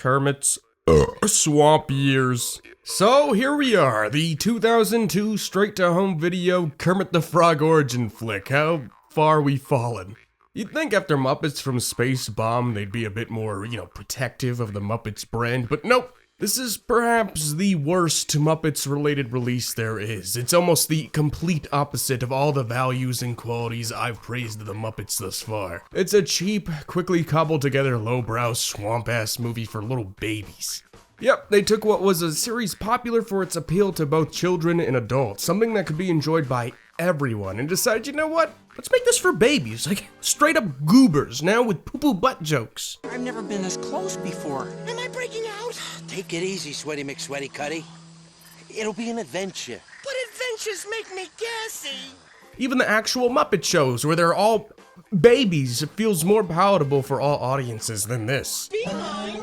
Kermit's Swamp Years. So here we are, the 2002 straight-to-home video Kermit the Frog origin flick. How far we fallen. You'd think after Muppets from Space Bomb they'd be a bit more, protective of the Muppets brand, but nope. This is perhaps the worst Muppets-related release there is. It's almost the complete opposite of all the values and qualities I've praised of the Muppets thus far. It's a cheap, quickly cobbled-together, lowbrow, swamp-ass movie for little babies. Yep, they took what was a series popular for its appeal to both children and adults, something that could be enjoyed by everyone, and decided, you know what? Let's make this for babies, like straight up goobers, now with poo-poo butt jokes. I've never been this close before. Am I breaking out? Take it easy, Sweaty McSweaty Cuddy. It'll be an adventure. But adventures make me gassy. Even the actual Muppet shows, where they're all babies, it feels more palatable for all audiences than this. Beeline.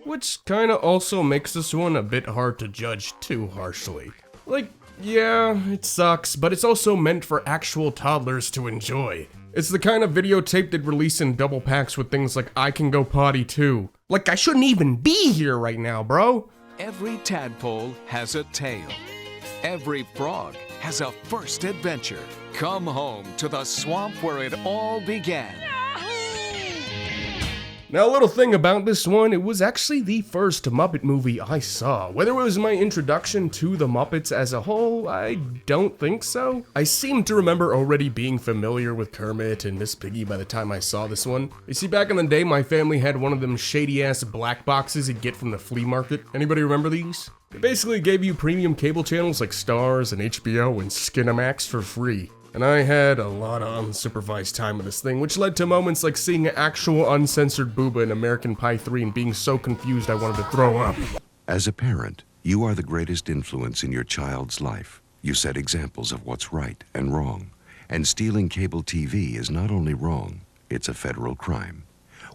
Which kinda also makes this one a bit hard to judge too harshly. Like, yeah, it sucks, but it's also meant for actual toddlers to enjoy. It's the kind of videotape they'd release in double packs with things like I Can Go Potty Too. Like, I shouldn't even be here right now, bro. Every tadpole has a tale. Every frog has a first adventure. Come home to the swamp where it all began. Now, a little thing about this one, it was actually the first Muppet movie I saw. Whether it was my introduction to the Muppets as a whole, I don't think so. I seem to remember already being familiar with Kermit and Miss Piggy by the time I saw this one. You see, back in the day, my family had one of them shady-ass black boxes you'd get from the flea market. Anybody remember these? They basically gave you premium cable channels like Starz and HBO and Skinamax for free. And I had a lot of unsupervised time with this thing, which led to moments like seeing actual uncensored Booba in American Pie 3 and being so confused I wanted to throw up. As a parent, you are the greatest influence in your child's life. You set examples of what's right and wrong. And stealing cable TV is not only wrong, it's a federal crime.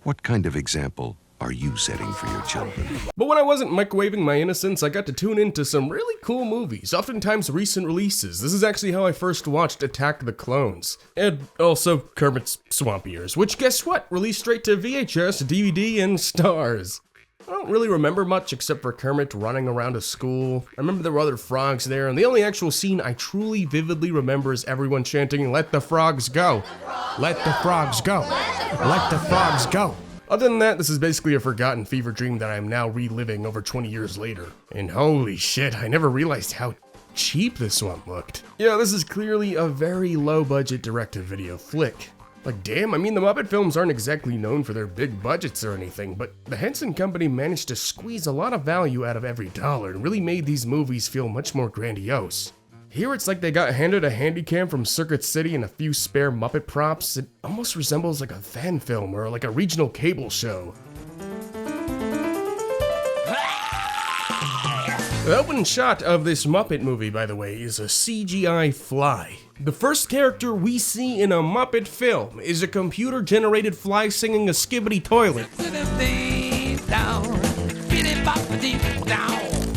What kind of example are you setting for your children? But when I wasn't microwaving my innocence, I got to tune into some really cool movies, oftentimes recent releases. This is actually how I first watched Attack the Clones. And also Kermit's Swamp Years, which guess what? Released straight to VHS, DVD, and Starz. I don't really remember much except for Kermit running around a school. I remember there were other frogs there, and the only actual scene I truly vividly remember is everyone chanting, "Let the frogs go! Let the frogs go! Let the frogs go!" Other than that, this is basically a forgotten fever dream that I am now reliving over 20 years later. And holy shit, I never realized how cheap this one looked. Yeah, this is clearly a very low-budget direct-to-video flick. Like, damn, I mean, the Muppet films aren't exactly known for their big budgets or anything, but the Henson Company managed to squeeze a lot of value out of every dollar and really made these movies feel much more grandiose. Here it's like they got handed a handycam from Circuit City and a few spare Muppet props. It almost resembles like a fan film or like a regional cable show. The opening shot of this Muppet movie, by the way, is a CGI fly. The first character we see in a Muppet film is a computer-generated fly singing a skibbity toilet.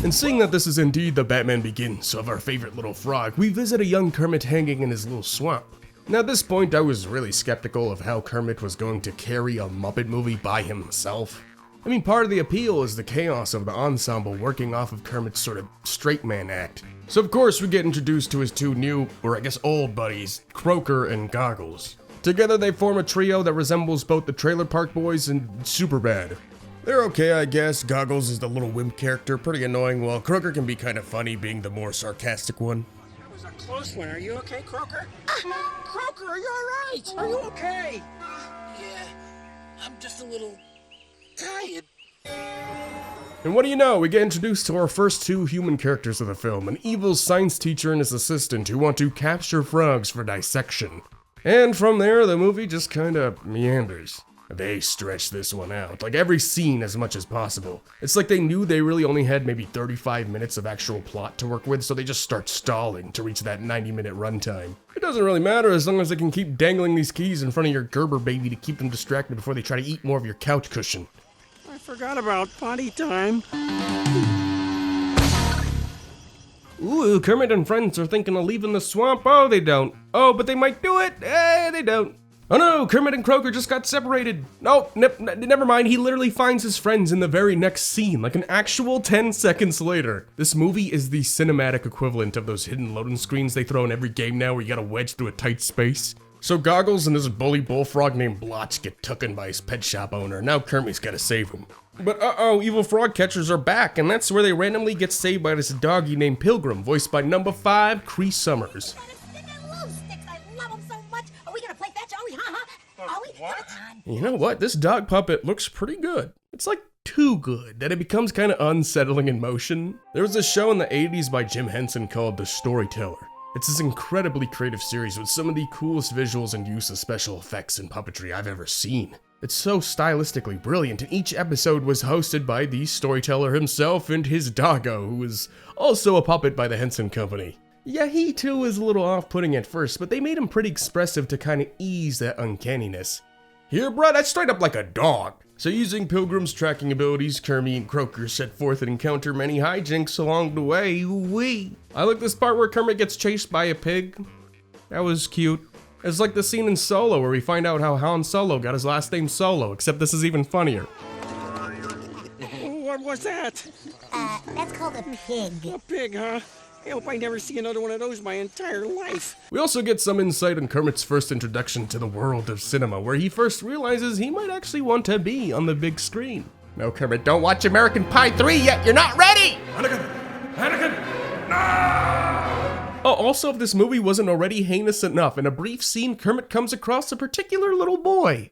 And seeing that this is indeed the Batman Begins of our favorite little frog, we visit a young Kermit hanging in his little swamp. Now at this point I was really skeptical of how Kermit was going to carry a Muppet movie by himself. I mean, part of the appeal is the chaos of the ensemble working off of Kermit's sort of straight man act. So of course we get introduced to his two new, or I guess old buddies, Croaker and Goggles. Together they form a trio that resembles both the Trailer Park Boys and Superbad. They're okay, I guess. Goggles is the little wimp character, pretty annoying, while Croaker can be kind of funny, being the more sarcastic one. That was a close one. Are you okay, Croaker? Croaker, are you all right? Are you okay? Yeah, I'm just a little tired. And what do you know, we get introduced to our first two human characters of the film, an evil science teacher and his assistant who want to capture frogs for dissection. And from there, the movie just kinda meanders. They stretch this one out, like every scene as much as possible. It's like they knew they really only had maybe 35 minutes of actual plot to work with, so they just start stalling to reach that 90-minute runtime. It doesn't really matter as long as they can keep dangling these keys in front of your Gerber baby to keep them distracted before they try to eat more of your couch cushion. I forgot about potty time. Ooh, Kermit and friends are thinking of leaving the swamp. Oh, they don't. Oh, but they might do it. They don't. Oh no, Kermit and Croaker just got separated. No, never mind, he literally finds his friends in the very next scene, like an actual 10 seconds later. This movie is the cinematic equivalent of those hidden loading screens they throw in every game now where you gotta wedge through a tight space. So Goggles and this bully bullfrog named Blotch get taken by his pet shop owner. Now Kermit's gotta save him. But uh-oh, evil frog catchers are back, and that's where they randomly get saved by this doggy named Pilgrim, voiced by number 5, Cree Summers. You know what? This dog puppet looks pretty good. It's like too good that it becomes kind of unsettling in motion. There was a show in the 80s by Jim Henson called The Storyteller. It's this incredibly creative series with some of the coolest visuals and use of special effects and puppetry I've ever seen. It's so stylistically brilliant, and each episode was hosted by the storyteller himself and his doggo, who is also a puppet by the Henson Company. Yeah, he too was a little off-putting at first, but they made him pretty expressive to kind of ease that uncanniness. Here, bruh, that's straight up like a dog. So using Pilgrim's tracking abilities, Kermit and Croaker set forth and encounter many hijinks along the way. Ooh-wee. I like this part where Kermit gets chased by a pig. That was cute. It's like the scene in Solo where we find out how Han Solo got his last name Solo, except this is even funnier. What was that? That's called a pig. A pig, huh? I hope I never see another one of those my entire life. We also get some insight on Kermit's first introduction to the world of cinema, where he first realizes he might actually want to be on the big screen. No, Kermit, don't watch American Pie 3 yet, you're not ready! Anakin! No! Oh, also, if this movie wasn't already heinous enough, in a brief scene, Kermit comes across a particular little boy.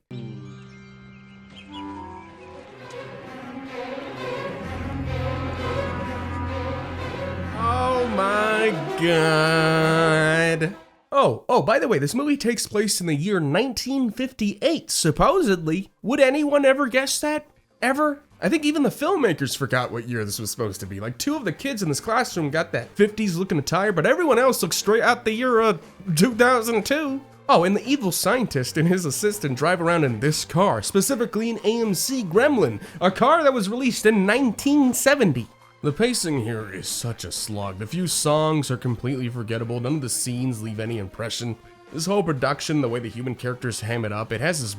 Oh my god. Oh, by the way, this movie takes place in the year 1958, supposedly. Would anyone ever guess that? Ever? I think even the filmmakers forgot what year this was supposed to be. Like, 2 of the kids in this classroom got that 50s looking attire, but everyone else looks straight out the year 2002. Oh, and the evil scientist and his assistant drive around in this car, specifically an AMC Gremlin, a car that was released in 1970. The pacing here is such a slog. The few songs are completely forgettable, none of the scenes leave any impression. This whole production, the way the human characters ham it up, it has this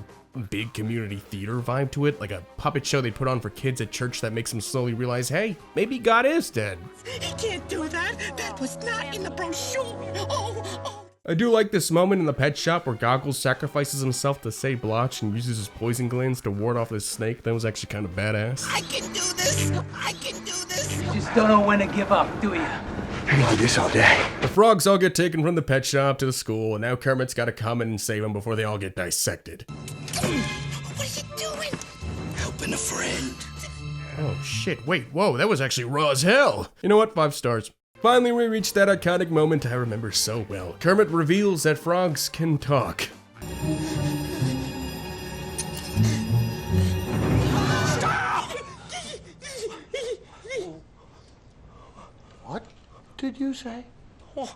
big community theater vibe to it, like a puppet show they put on for kids at church that makes them slowly realize, hey, maybe God is dead. He can't do that. That was not in the brochure. Oh. I do like this moment in the pet shop where Goggles sacrifices himself to save Blotch and uses his poison glands to ward off this snake. That was actually kind of badass. I can do this. I can do this. You just don't know when to give up, do you? I can do this all day. The frogs all get taken from the pet shop to the school, and now Kermit's gotta come in and save them before they all get dissected. What are you doing? Helping a friend. Oh shit, wait, whoa, that was actually raw as hell. You know what, 5 stars. Finally, we reached that iconic moment I remember so well. Kermit reveals that frogs can talk. Stop! What did you say? Oh,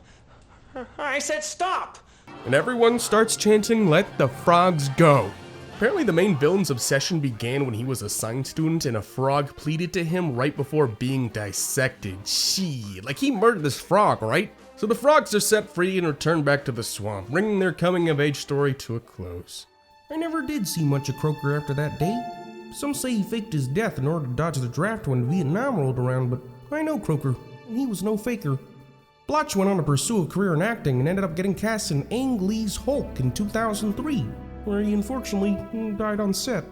I said stop. And everyone starts chanting, "Let the frogs go." Apparently the main villain's obsession began when he was a science student and a frog pleaded to him right before being dissected. Shit, like he murdered this frog, right? So the frogs are set free and return back to the swamp, bringing their coming-of-age story to a close. I never did see much of Croaker after that day. Some say he faked his death in order to dodge the draft when Vietnam rolled around, but I know Croaker, and he was no faker. Blotch went on to pursue a career in acting and ended up getting cast in Ang Lee's Hulk in 2003. Where he unfortunately died on set.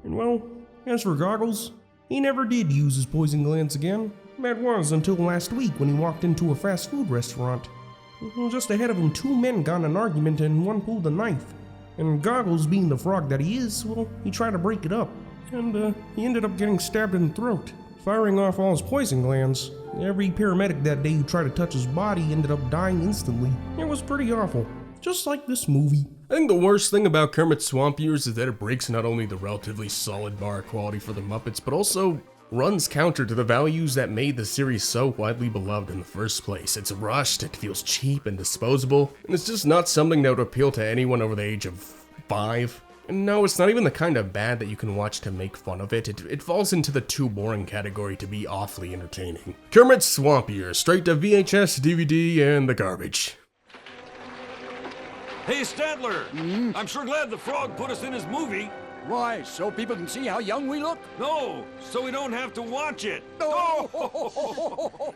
And well, as for Goggles, he never did use his poison glands again. That was until last week when he walked into a fast food restaurant. Just ahead of him, 2 men got in an argument and one pulled a knife. And Goggles, being the frog that he is, well, he tried to break it up. And he ended up getting stabbed in the throat, firing off all his poison glands. Every paramedic that day who tried to touch his body ended up dying instantly. It was pretty awful. Just like this movie. I think the worst thing about Kermit's Swamp Years is that it breaks not only the relatively solid bar quality for the Muppets, but also runs counter to the values that made the series so widely beloved in the first place. It's rushed, it feels cheap and disposable, and it's just not something that would appeal to anyone over the age of 5. And no, it's not even the kind of bad that you can watch to make fun of it. It falls into the too boring category to be awfully entertaining. Kermit's Swamp Years, straight to VHS, DVD, and the garbage. Hey, Stadler! I'm sure glad the frog put us in his movie. Why, so people can see how young we look? No, so we don't have to watch it. No!